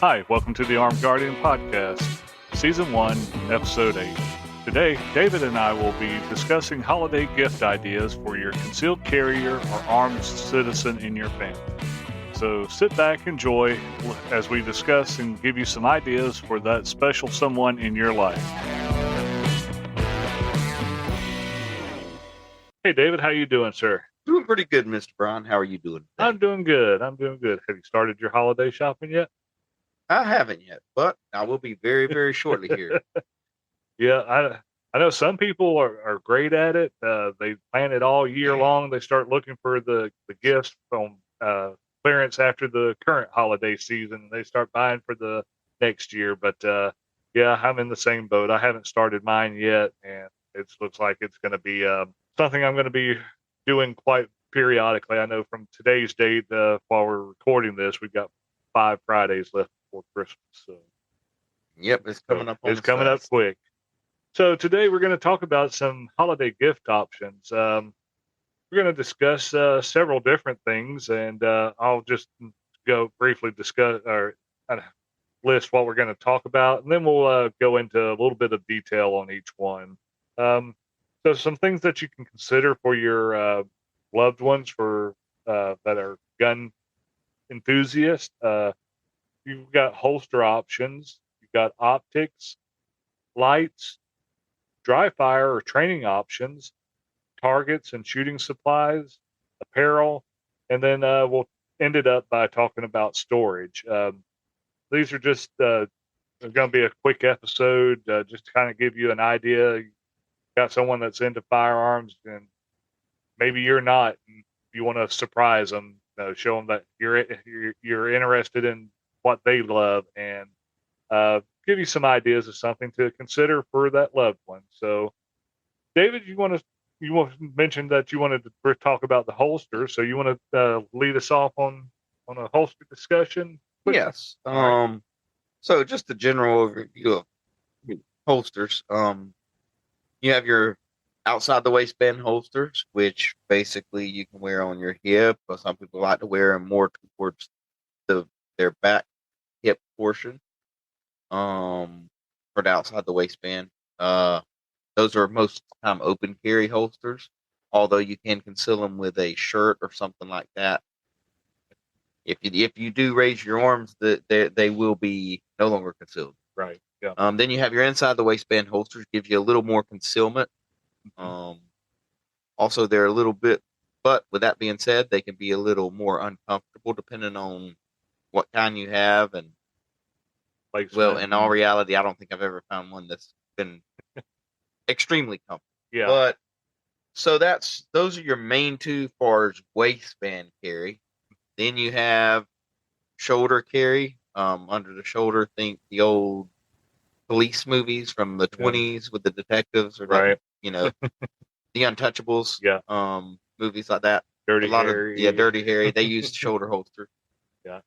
Hi, welcome to the Armed Guardian Podcast, Season 1, Episode 8. Today, David and I will be discussing holiday gift ideas for your concealed carrier or armed citizen in your family. So sit back, enjoy as we discuss and give you some ideas for that special someone in your life. Hey, David, how you doing, sir? Doing pretty good, Mr. Brown. How are you doing today? I'm doing good. Have you started your holiday shopping yet? I haven't yet, but I will be very, very shortly here. Yeah, I know some people are great at it. They plan it all year long. They start looking for the gifts from clearance after the current holiday season. They start buying for the next year. But yeah, I'm in the same boat. I haven't started mine yet, and it looks like it's going to be something I'm going to be doing quite periodically. I know from today's date, while we're recording this, we've got 5 Fridays left before Christmas. So Yep, it's coming up. It's coming up quick. So today we're going to talk about some holiday gift options. We're going to discuss several different things, and I'll just go briefly discuss or list what we're going to talk about, and then we'll go into a little bit of detail on each one. So some things that you can consider for your loved ones for that are gun enthusiasts. You've got holster options. You've got optics, lights, dry fire or training options, targets and shooting supplies, apparel, and then we'll end it up by talking about storage. These are just going to be a quick episode just to kind of give you an idea. You got someone that's into firearms, and maybe you're not, and you want to surprise them, show them that you're interested in what they love, and give you some ideas of something to consider for that loved one. So, David, you mention that you wanted to talk about the holster. So you want to lead us off on a holster discussion? Yes. Right. So just a general overview of holsters. You have your outside the waistband holsters, which basically you can wear on your hip, but some people like to wear them more towards their back hip portion. For the outside the waistband. Those are most of the time open carry holsters, although you can conceal them with a shirt or something like that. If you do raise your arms, they will be no longer concealed. Right. Yeah. Then you have your inside the waistband holsters, gives you a little more concealment. Also, they're a little bit, but with that being said, they can be a little more uncomfortable depending on what kind you have. And well, in all reality, I don't think I've ever found one that's been extremely comfortable. Yeah. But so those are your main two far as waistband carry. Then you have shoulder carry. Under the shoulder, think the old police movies from the 20s with the detectives, or right. Like, the Untouchables. Yeah. Movies like that. Dirty Harry. Dirty Harry. They used shoulder holster. Yeah.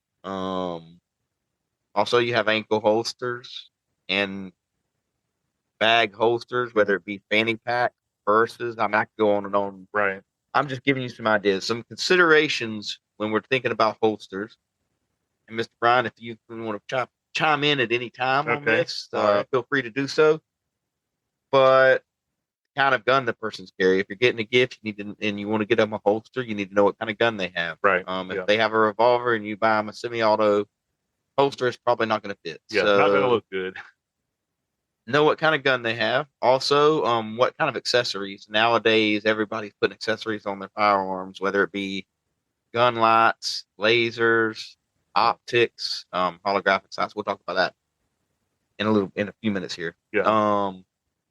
Also, you have ankle holsters and bag holsters, whether it be fanny pack, purses. I could go on and on. Right. I'm just giving you some ideas, some considerations when we're thinking about holsters. And Mr. Brian, if you want to chime in at any time on this, feel free to do so. But the kind of gun the person's carry, if you're getting a gift, and you want to get them a holster, you need to know what kind of gun they have. Right. If they have a revolver and you buy them a semi-auto holster, it's probably not going to fit. Yeah, so, not going to look good. Know what kind of gun they have. Also, what kind of accessories. Nowadays, everybody's putting accessories on their firearms, whether it be gun lights, lasers, optics, holographic sights. We'll talk about that in a few minutes here. Yeah.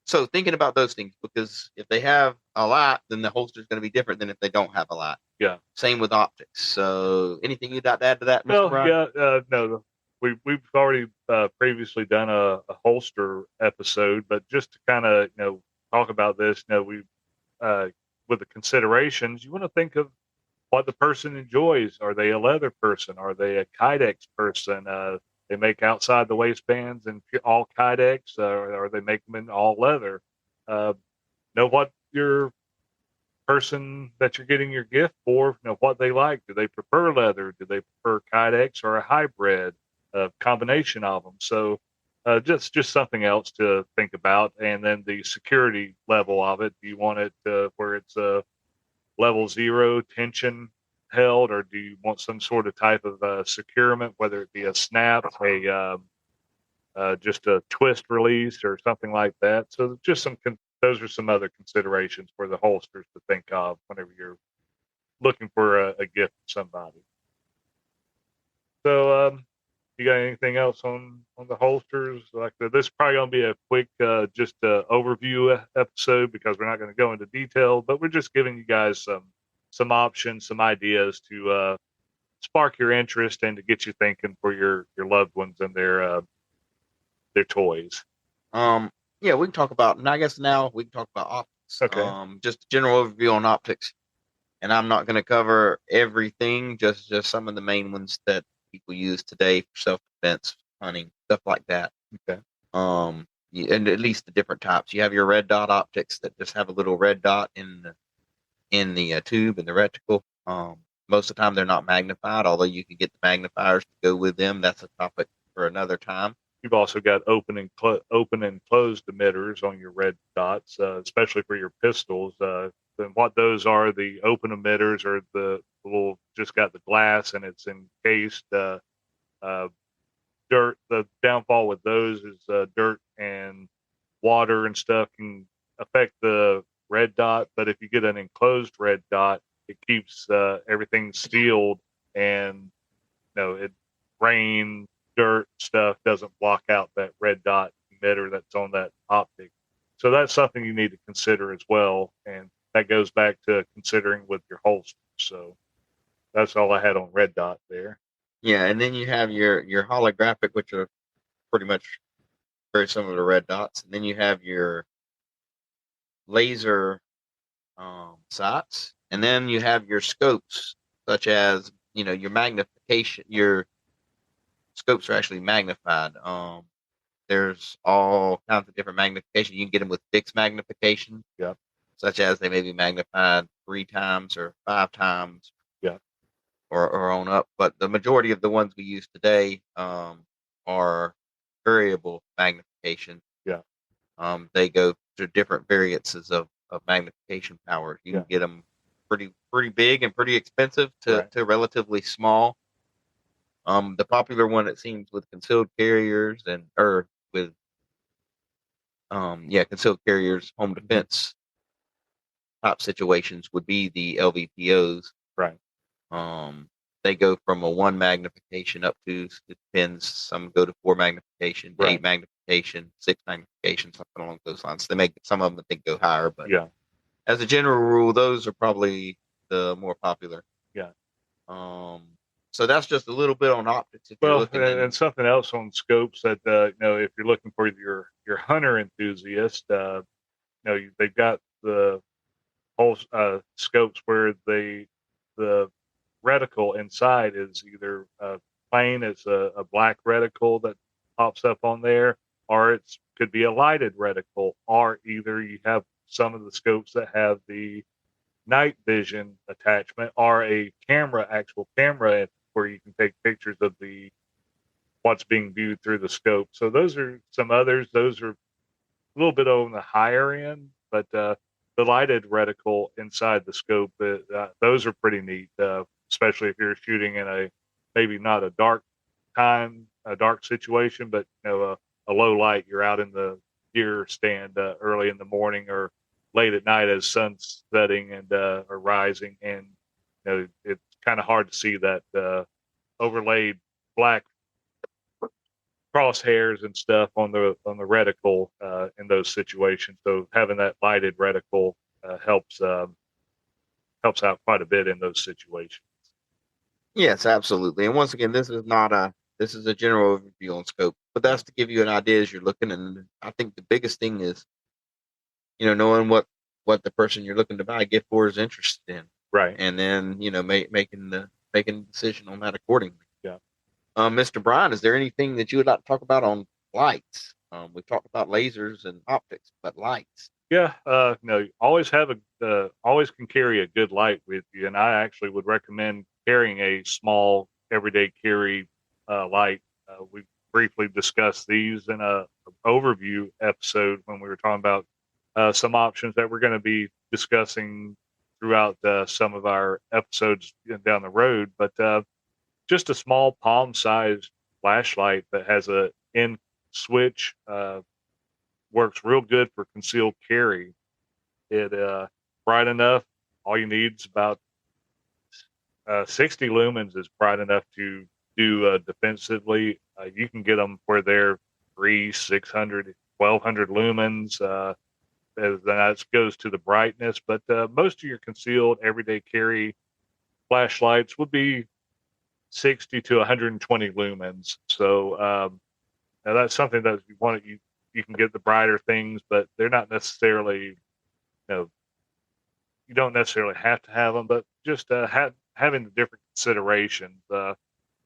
So thinking about those things, because if they have a light, then the holster is going to be different than if they don't have a light. Yeah. Same with optics. So anything you'd like to add to that, Mr. Brian? Yeah. No. We've already previously done a holster episode, but just to kind of talk about this, we with the considerations, you want to think of what the person enjoys. Are they a leather person? Are they a kydex person? They make outside the waistbands and all kydex, or they make them in all leather. Know what your person that you're getting your gift for, what they like. Do they prefer leather? Do they prefer kydex or a hybrid? a combination of them. So just something else to think about. And then the security level of it. Do you want it where it's a level 0 tension held, or do you want some sort of type of securement, whether it be a snap, just a twist release, or something like that? So just those are some other considerations for the holsters to think of whenever you're looking for a gift for somebody. So, you got anything else on the holsters? Like this is probably going to be a quick just overview episode, because we're not going to go into detail, but we're just giving you guys some options, some ideas to spark your interest and to get you thinking for your loved ones and their toys. Yeah, we can talk about, and I guess now we can talk about optics. Okay. Just a general overview on optics, and I'm not going to cover everything, just some of the main ones that people use today for self-defense, hunting, stuff like that. Okay. And at least the different types. You have your red dot optics that just have a little red dot in the tube and the reticle. Most of the time they're not magnified, although you can get the magnifiers to go with them. That's a topic for another time. You've also got open and closed emitters on your red dots, especially for your pistols. And what those are, the open emitters are the little, just got the glass and it's encased. Dirt. The downfall with those is dirt and water and stuff can affect the red dot. But if you get an enclosed red dot, it keeps everything sealed, and it rain, dirt stuff doesn't block out that red dot emitter that's on that optic. So that's something you need to consider as well, and that goes back to considering with your holster. So that's all I had on red dot there. Yeah, and then you have your holographic, which are pretty much very similar to red dots, and then you have your laser sights, and then you have your scopes, such as your magnification. Your scopes are actually magnified. There's all kinds of different magnification. You can get them with fixed magnification, yeah, such as they may be magnified 3 times or 5 times, yeah, or on up. But the majority of the ones we use today are variable magnification. Yeah. They go to different variances of magnification powers. You can get them pretty big and pretty expensive to relatively small. The popular one, it seems, with concealed carriers concealed carriers, home defense type situations would be the LVPOs. Right. They go from a 1 magnification up to, it depends, some go to 4 magnification, 8 magnification, 6 magnification, something along those lines. They make some of them, I think, go higher, but as a general rule, those are probably the more popular. Yeah. So that's just a little bit on optics. If you're looking and something else on scopes that if you're looking for your hunter enthusiast, they've got the whole scopes where the reticle inside is either plain, it's a black reticle that pops up on there, or it could be a lighted reticle, or either you have some of the scopes that have the night vision attachment, or a actual camera where you can take pictures of what's being viewed through the scope. So those are some others. Those are a little bit on the higher end, but the lighted reticle inside the scope, those are pretty neat, especially if you're shooting in maybe not a dark situation, but a low light. You're out in the deer stand early in the morning or late at night as sun's setting and or rising, and it's kind of hard to see that overlaid black crosshairs and stuff on the reticle in those situations. So having that lighted reticle helps out quite a bit in those situations. Yes, absolutely. And once again, this is a general overview on scope, but that's to give you an idea as you're looking. And I think the biggest thing is, knowing what the person you're looking to buy a gift for is interested in. Right. And then, making the decision on that accordingly. Yeah. Mr. Brian, is there anything that you would like to talk about on lights? We've talked about lasers and optics, but lights. Yeah. Always always can carry a good light with you. And I actually would recommend carrying a small everyday carry light We briefly discussed these in a overview episode when we were talking about some options that we're going to be discussing throughout some of our episodes down the road. But just a small palm-sized flashlight that has a in switch works real good for concealed carry. It bright enough. All you need is about 60 lumens is bright enough to do defensively. You can get them where they're 600, 1200 lumens. That goes to the brightness, but most of your concealed everyday carry flashlights would be 60 to 120 lumens. So now that's something that you want. You can get the brighter things, but they're not necessarily, you don't necessarily have to have them, but just having the different considerations.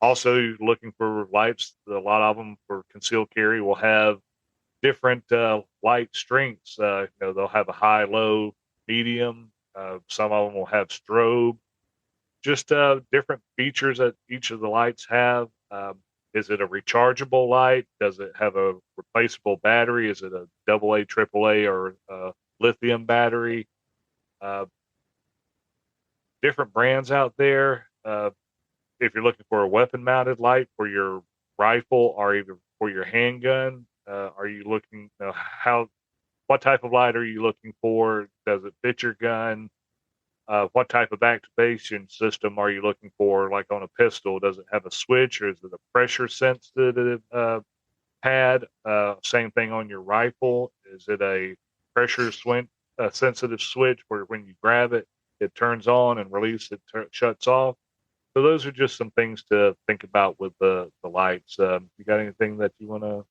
Also, looking for lights. A lot of them for concealed carry will have different light strengths. They'll have a high, low, medium. Some of them will have strobe. Just different features that each of the lights have. Is it a rechargeable light? Does it have a replaceable battery? Is it a AA, AAA, or a lithium battery? Different brands out there. If you're looking for a weapon-mounted light for your rifle or even for your handgun, are you looking? What type of light are you looking for? Does it fit your gun? What type of activation system are you looking for? Like on a pistol, does it have a switch, or is it a pressure sensitive pad? Same thing on your rifle. Is it a pressure sensitive switch where when you grab it, it turns on and release it shuts off? So those are just some things to think about with the lights. You got anything that you want to?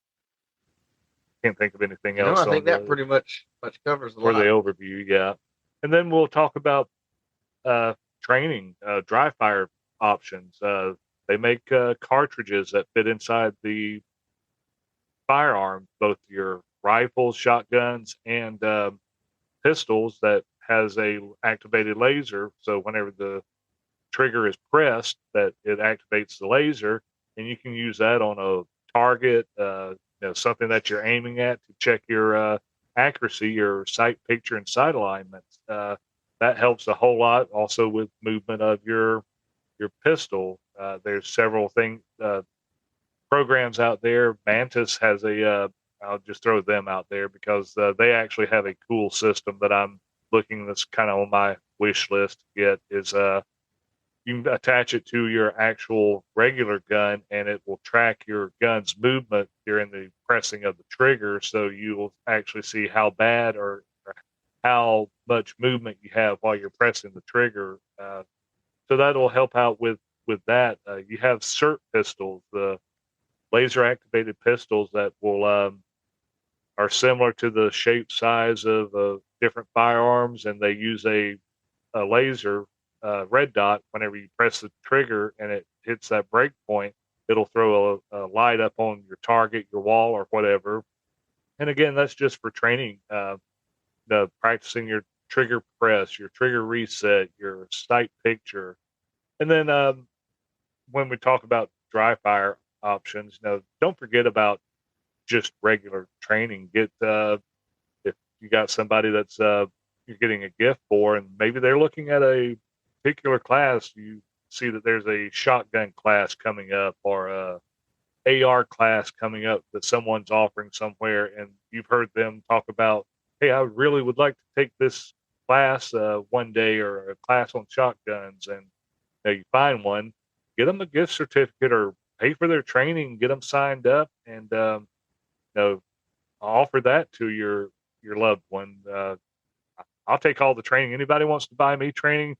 Can't think of anything else. I think that pretty much covers the overview. Yeah, and then we'll talk about training, dry fire options. They make cartridges that fit inside the firearm, both your rifles, shotguns, and pistols that has a activated laser. So whenever the trigger is pressed, that it activates the laser, and you can use that on a target, something that you're aiming at to check your accuracy, your sight picture and sight alignments. That helps a whole lot. Also with movement of your pistol. There's several programs out there. Mantis has I'll just throw them out there because they actually have a cool system that I'm looking, that's kind of on my wish list to get, is you can attach it to your actual regular gun, and it will track your gun's movement during the pressing of the trigger. So you will actually see how bad or how much movement you have while you're pressing the trigger. So that'll help out with that. You have SIRT pistols, the laser activated pistols that will are similar to the shape size of different firearms, and they use a laser red dot. Whenever you press the trigger and it hits that break point, it'll throw a light up on your target, your wall, or whatever. And again, that's just for training, practicing your trigger press, your trigger reset, your sight picture. And then when we talk about dry fire options, don't forget about just regular training. Get if you got somebody that's you're getting a gift for, and maybe they're looking at a particular class, you see that there's a shotgun class coming up or a AR class coming up that someone's offering somewhere, and you've heard them talk about, hey, I really would like to take this class one day, or a class on shotguns, and you find one, get them a gift certificate or pay for their training, get them signed up, and offer that to your loved one. I'll take all the training. Anybody wants to buy me training,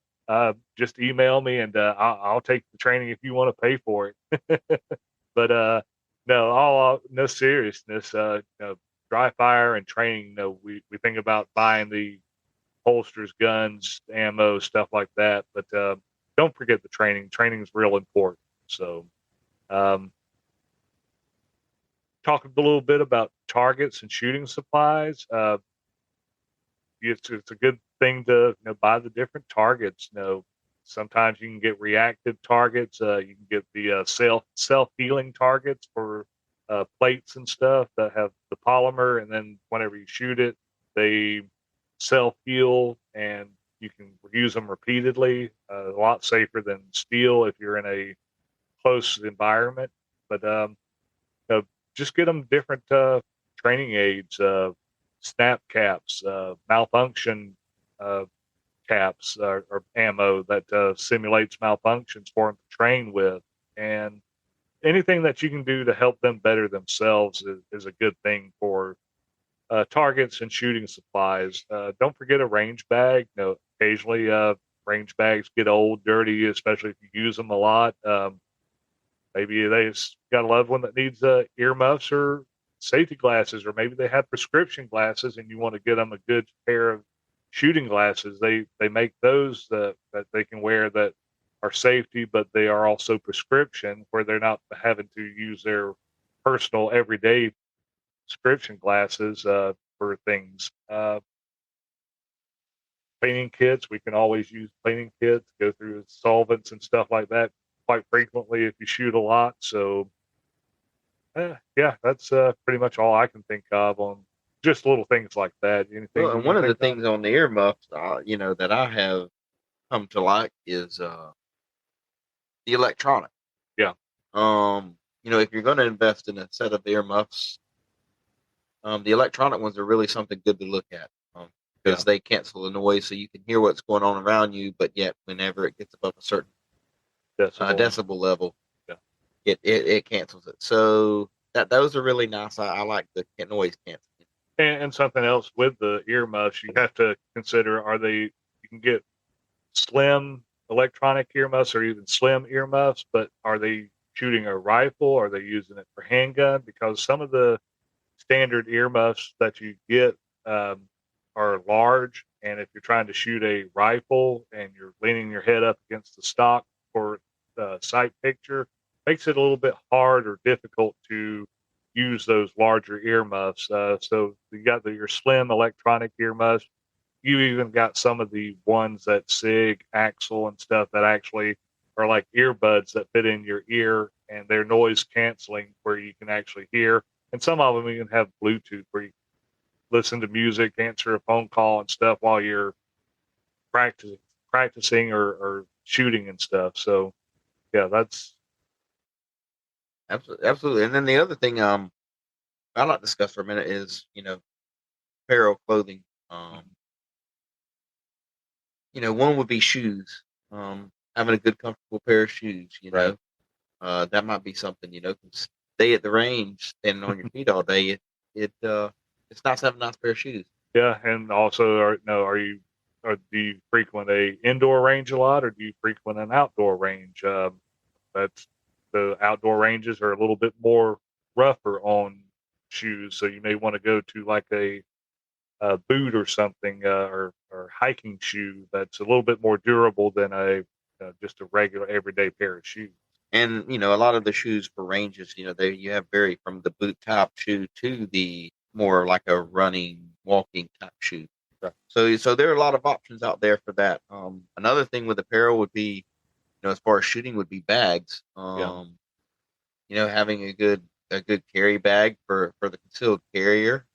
just email me, and I'll take the training if you want to pay for it. But no seriousness. Dry fire and training. We think about buying the holsters, guns, ammo, stuff like that. But don't forget the training. Training is real important. So, talk a little bit about targets and shooting supplies. It's a good thing to buy the different targets. Sometimes you can get reactive targets. You can get the self-healing targets for plates and stuff that have the polymer, and then whenever you shoot it, they self-heal, and you can use them repeatedly. A lot safer than steel if you're in a close environment. But just get them different training aids, snap caps, malfunction caps, or ammo that simulates malfunctions for them to train with. And anything that you can do to help them better themselves is a good thing for targets and shooting supplies. Don't forget a range bag. Occasionally range bags get old, dirty, especially if you use them a lot. Maybe they got a loved one that needs earmuffs or safety glasses, or maybe they have prescription glasses and you want to get them a good pair of shooting glasses. They make those that they can wear that are safety, but they are also prescription, where they're not having to use their personal everyday prescription glasses for things. Cleaning kits, we can always use cleaning kits, go through solvents and stuff like that quite frequently if you shoot a lot. So yeah, that's pretty much all I can think of on just little things like that. Anything? Well, and one of the things on the earmuffs, that I have come to like is the electronic. Yeah. If you're going to invest in a set of earmuffs, the electronic ones are really something good to look at, because they cancel the noise, so you can hear what's going on around you, but yet whenever it gets above a certain decibel level, it cancels it. So those are really nice. I like the noise canceling. And something else with the earmuffs, you have to consider: you can get slim electronic earmuffs or even slim earmuffs, but are they shooting a rifle? Are they using it for handgun? Because some of the standard earmuffs that you get are large, and if you're trying to shoot a rifle and you're leaning your head up against the stock for the sight picture, makes it a little bit hard or difficult to use those larger earmuffs. So you got your slim electronic earmuffs. You even got some of the ones that SIG, Axel, and stuff that actually are like earbuds that fit in your ear, and they're noise canceling, where you can actually hear. And some of them even have Bluetooth, where you listen to music, answer a phone call and stuff while you're practicing or shooting and stuff. So yeah, that's absolutely. And then the other thing I'd like to discuss for a minute is apparel, clothing. One would be shoes. Having a good, comfortable pair of shoes. Right. That might be something. Stay at the range, standing on your feet all day. It's nice to have a nice pair of shoes. Yeah, and also, do you frequent a indoor range a lot, or do you frequent an outdoor range? That's the outdoor ranges are a little bit more rougher on shoes, so you may want to go to like a boot or something, or hiking shoe that's a little bit more durable than just a regular everyday pair of shoes. And a lot of the shoes for ranges, you have vary from the boot type shoe to the more like a running, walking type shoe. Right. So there are a lot of options out there for that. Another thing with apparel would be, as far as shooting, would be bags. Having a good carry bag for the concealed carrier,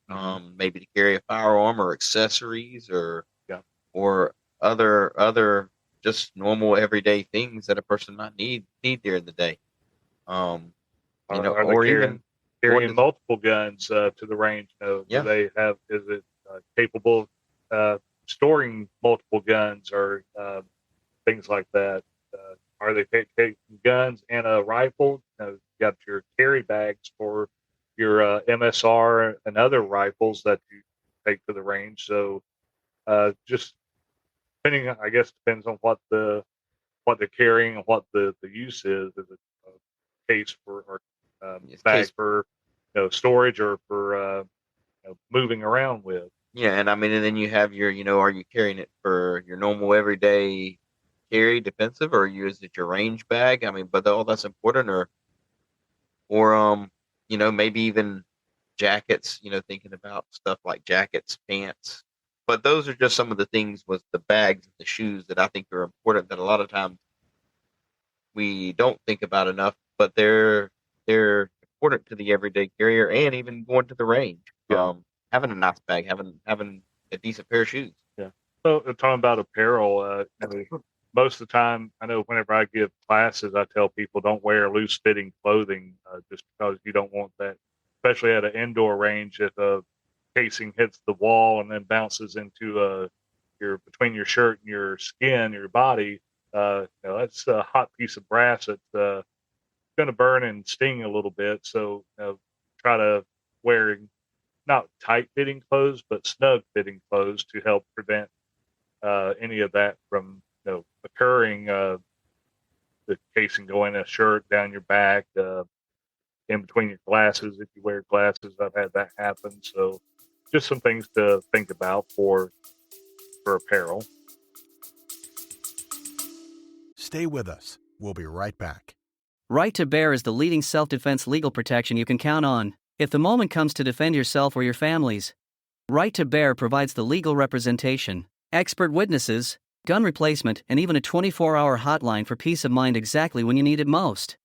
maybe to carry a firearm or accessories or other just normal everyday things that a person might need during the day. Or even carrying multiple guns to the range. Do they have? Is it capable of storing multiple guns or things like that? Are they taking guns and a rifle? You got your carry bags for your MSR and other rifles that you take to the range. So just depending, I guess, depends on what they're carrying and what the use is. Is it a case for or bag for storage or for moving around with? Yeah, and I mean, and then you have your, are you carrying it for your normal everyday carry defensive, or is it your range bag? I mean, but all that's important, or maybe even jackets. Thinking about stuff like jackets, pants, But those are just some of the things with the bags and the shoes that I think are important that a lot of times we don't think about enough, but they're important to the everyday carrier and even going to the range. Yeah. Having a nice bag, having a decent pair of shoes. Yeah. So talking about apparel, most of the time, I know whenever I give classes, I tell people don't wear loose fitting clothing just because you don't want that, especially at an indoor range. If a casing hits the wall and then bounces into your between your shirt and your skin, your body, that's a hot piece of brass that's going to burn and sting a little bit. So try to wear not tight fitting clothes, but snug fitting clothes to help prevent any of that from occurring. The casing going a shirt down your back, in between your glasses if you wear glasses. I've had that happen. So just some things to think about for apparel. Stay with us. We'll be right back. Right to Bear is the leading self-defense legal protection you can count on if the moment comes to defend yourself or your families. Right to Bear provides the legal representation, expert witnesses, gun replacement, and even a 24-hour hotline for peace of mind exactly when you need it most.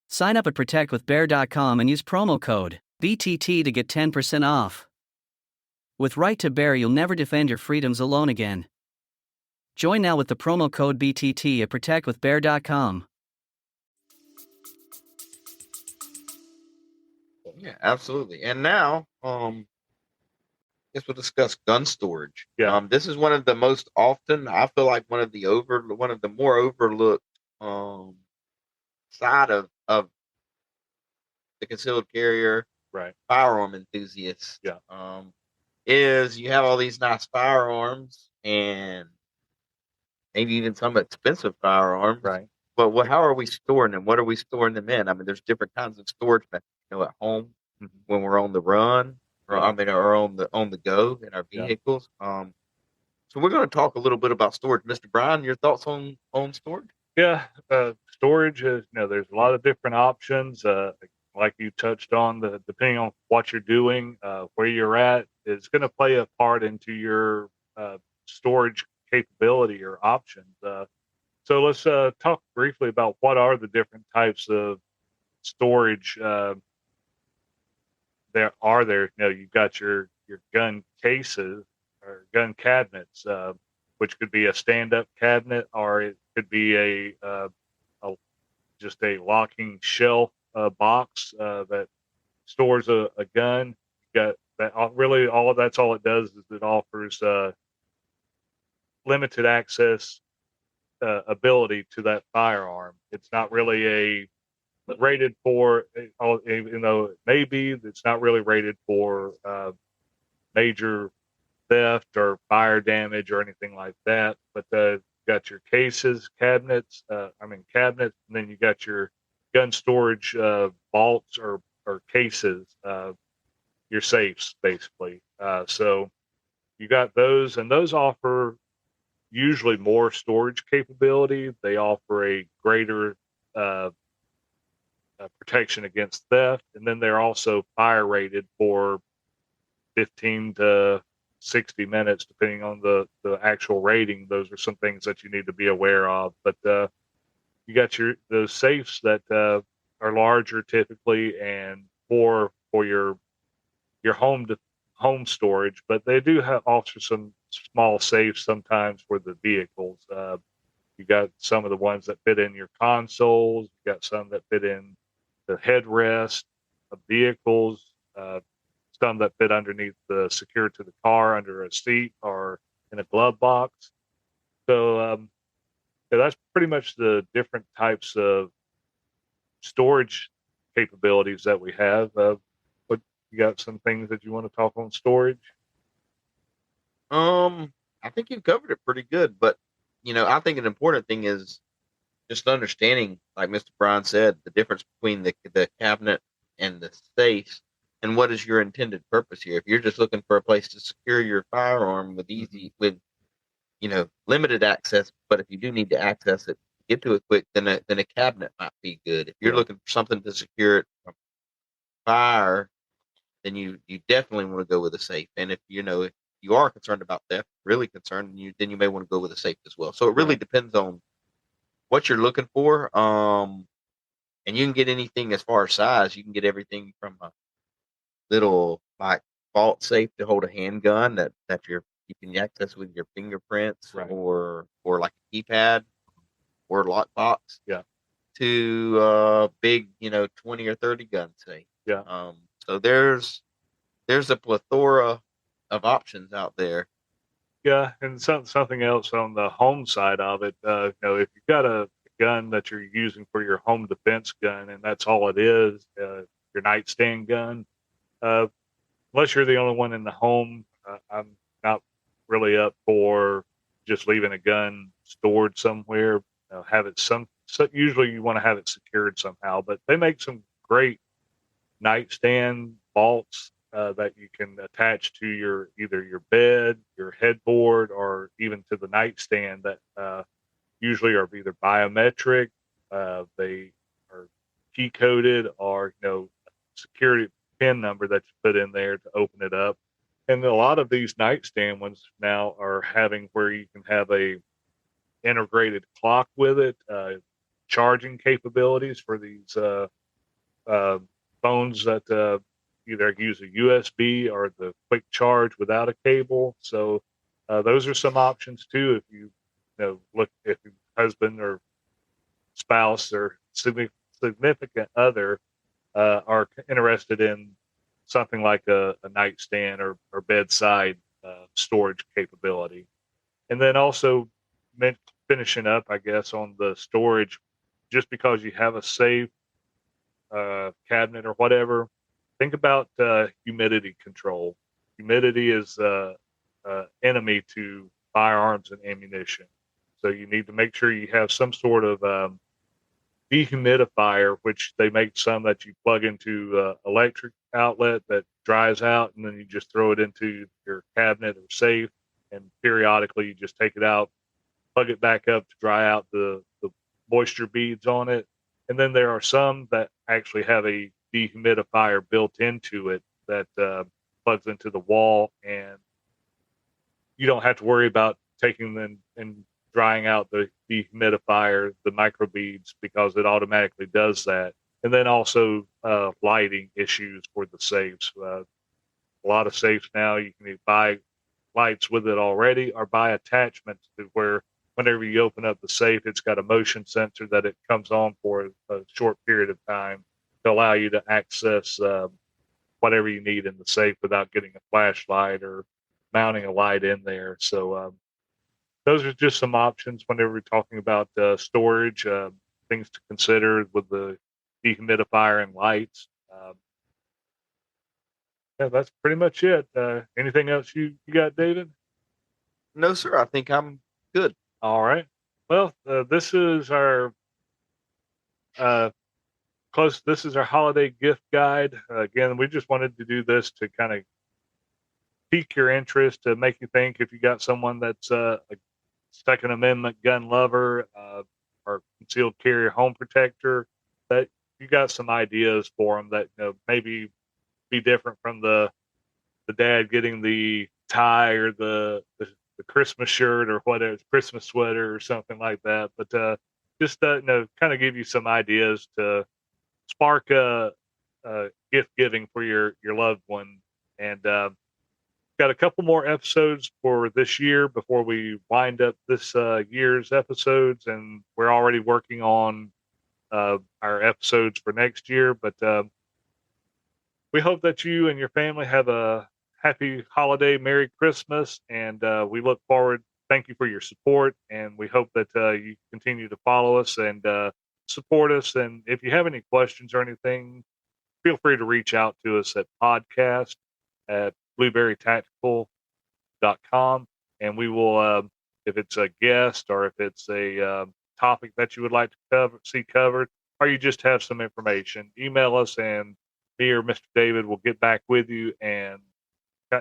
Sign up at protectwithbear.com and use promo code BTT to get 10% off. With Right to Bear, you'll never defend your freedoms alone again. Join now with the promo code BTT at protectwithbear.com. Yeah, absolutely. And now, I guess we'll discuss gun storage. Yeah. This is one of the most often, I feel like one of the more overlooked side of the concealed carrier Right. firearm enthusiasts. Yeah. Is you have all these nice firearms and maybe even some expensive firearms. Right. But how are we storing them? What are we storing them in? I mean, there's different kinds of storage methods. At home, when we're on the run, or on the go in our vehicles. Yeah. So we're going to talk a little bit about storage. Mr. Brian, your thoughts on storage? Yeah, storage is, there's a lot of different options. Like you touched on, depending on what you're doing, where you're at, is going to play a part into your storage capability or options. So let's talk briefly about what are the different types of storage there are. You've got your gun cases or gun cabinets, which could be a stand-up cabinet, or it could be just a locking shelf box that stores a gun. You got that. Really, that's all it does is it offers limited access ability to that firearm. It's not really a rated for, even though it may be, it's not really rated for major theft or fire damage or anything like that. But you got your cases, cabinets, and then you got your gun storage vaults or cases, your safes, basically. So you got those, and those offer usually more storage capability. They offer a greater protection against theft, and then they're also fire rated for 15 to 60 minutes, depending on the actual rating. Those are some things that you need to be aware of. But you got those safes that are larger typically, and for your home storage, but they do offer some small safes sometimes for the vehicles. You got some of the ones that fit in your consoles. You got some that fit in the headrest of vehicles, some that fit underneath secured to the car under a seat or in a glove box. So that's pretty much the different types of storage capabilities that we have. But you got some things that you want to talk on storage? I think you've covered it pretty good, but I think an important thing is just understanding, like Mr. Brian said, the difference between the cabinet and the safe, and what is your intended purpose here. If you're just looking for a place to secure your firearm with limited access, but if you do need to access it, get to it quick, then a cabinet might be good. If you're looking for something to secure it from fire, then you definitely want to go with a safe. And if you are concerned about theft, really concerned, then you may want to go with a safe as well. So it really depends on what you're looking for. And you can get anything as far as size. You can get everything from a little like vault safe to hold a handgun that you can access with your fingerprints, or like a keypad or lockbox. Yeah. To big, 20 or 30 gun safe. Yeah. So there's a plethora of options out there. Yeah, and something else on the home side of it. If you've got a gun that you're using for your home defense gun, and that's all it is, your nightstand gun. Unless you're the only one in the home, I'm not really up for just leaving a gun stored somewhere. Have it usually you want to have it secured somehow, but they make some great nightstand vaults that you can attach to either your bed, your headboard, or even to the nightstand that usually are either biometric, they are key coded, or security PIN number that you put in there to open it up. And a lot of these nightstand ones now are having where you can have a integrated clock with it, charging capabilities for these phones that either use a USB or the quick charge without a cable. So those are some options too. If if your husband or spouse or significant other are interested in something like a nightstand or bedside storage capability. And then also finishing up, I guess, on the storage, just because you have a safe cabinet or whatever, think about humidity control. Humidity is enemy to firearms and ammunition. So you need to make sure you have some sort of dehumidifier, which they make some that you plug into electric outlet that dries out, and then you just throw it into your cabinet or safe, and periodically you just take it out, plug it back up to dry out the moisture beads on it. And then there are some that actually have a dehumidifier built into it that plugs into the wall, and you don't have to worry about taking them and drying out the dehumidifier, the microbeads, because it automatically does that. And then also lighting issues for the safes. A lot of safes now, you can buy lights with it already or buy attachments to where whenever you open up the safe, it's got a motion sensor that it comes on for a short period of time to allow you to access whatever you need in the safe without getting a flashlight or mounting a light in there. So those are just some options whenever we're talking about storage, things to consider with the dehumidifier and lights. Yeah, that's pretty much it. Anything else you got, David? No, sir. I think I'm good. All right. Well, this is our This is our holiday gift guide. Again, we just wanted to do this to kind of pique your interest, to make you think if you got someone that's a Second Amendment gun lover or concealed carry home protector, that you got some ideas for them that maybe be different from the dad getting the tie or the Christmas shirt or whatever, Christmas sweater or something like that. But just kind of give you some ideas to spark gift giving for your loved one. And got a couple more episodes for this year before we wind up this year's episodes, and we're already working on our episodes for next year. But we hope that you and your family have a happy holiday, Merry Christmas, and we look forward. Thank you for your support, and we hope that you continue to follow us and support us. And if you have any questions or anything, feel free to reach out to us at podcast@blueberrytactical.com, and we will, if it's a guest or if it's a topic that you would like to see covered, or you just have some information, email us, and me or Mr. David will get back with you and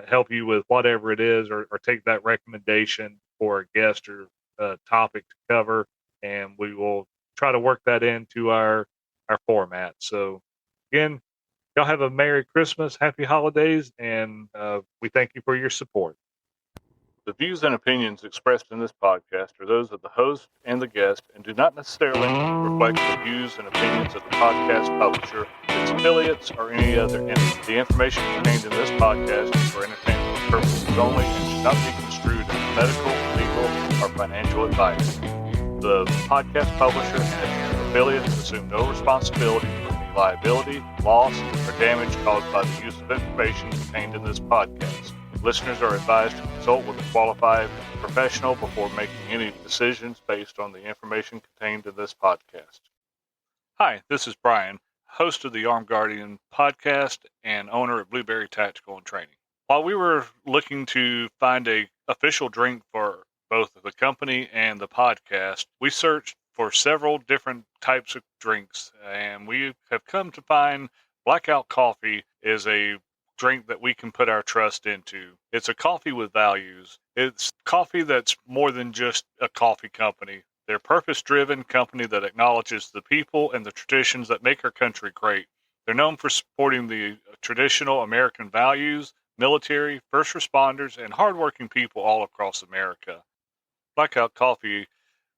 help you with whatever it is, or take that recommendation for a guest or topic to cover, and we will try to work that into our format. So again, y'all have a Merry Christmas, Happy Holidays, and we thank you for your support. The views and opinions expressed in this podcast are those of the host and the guest and do not necessarily reflect the views and opinions of the podcast publisher, its affiliates, or any other entity. The information contained in this podcast is for entertainment purposes only and should not be construed as medical, legal, or financial advice. The podcast publisher and its affiliates assume no responsibility for any liability, loss, or damage caused by the use of information contained in this podcast. Listeners are advised to consult with a qualified professional before making any decisions based on the information contained in this podcast. Hi, this is Brian, host of the Armed Guardian podcast and owner of Blueberry Tactical and Training. While we were looking to find an official drink for both the company and the podcast, we searched for several different types of drinks, and we have come to find Blackout Coffee is a drink that we can put our trust into. It's a coffee with values. It's coffee that's more than just a coffee company. They're a purpose-driven company that acknowledges the people and the traditions that make our country great. They're known for supporting the traditional American values, military, first responders, and hardworking people all across America. Blackout Coffee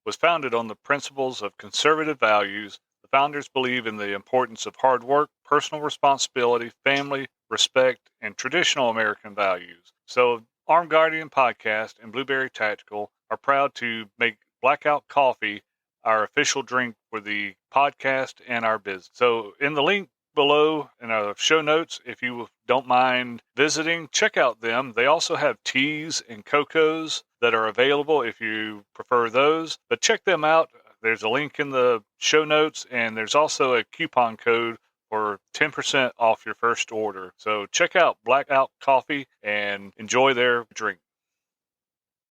was founded on the principles of conservative values. The founders believe in the importance of hard work, personal responsibility, family, respect, and traditional American values. So Armed Guardian Podcast and Blueberry Tactical are proud to make Blackout Coffee our official drink for the podcast and our business. So in the link below in our show notes, if you don't mind visiting, check out them. They also have teas and cocos that are available if you prefer those. But check them out. There's a link in the show notes, and there's also a coupon code for 10% off your first order. So check out Blackout Coffee and enjoy their drink.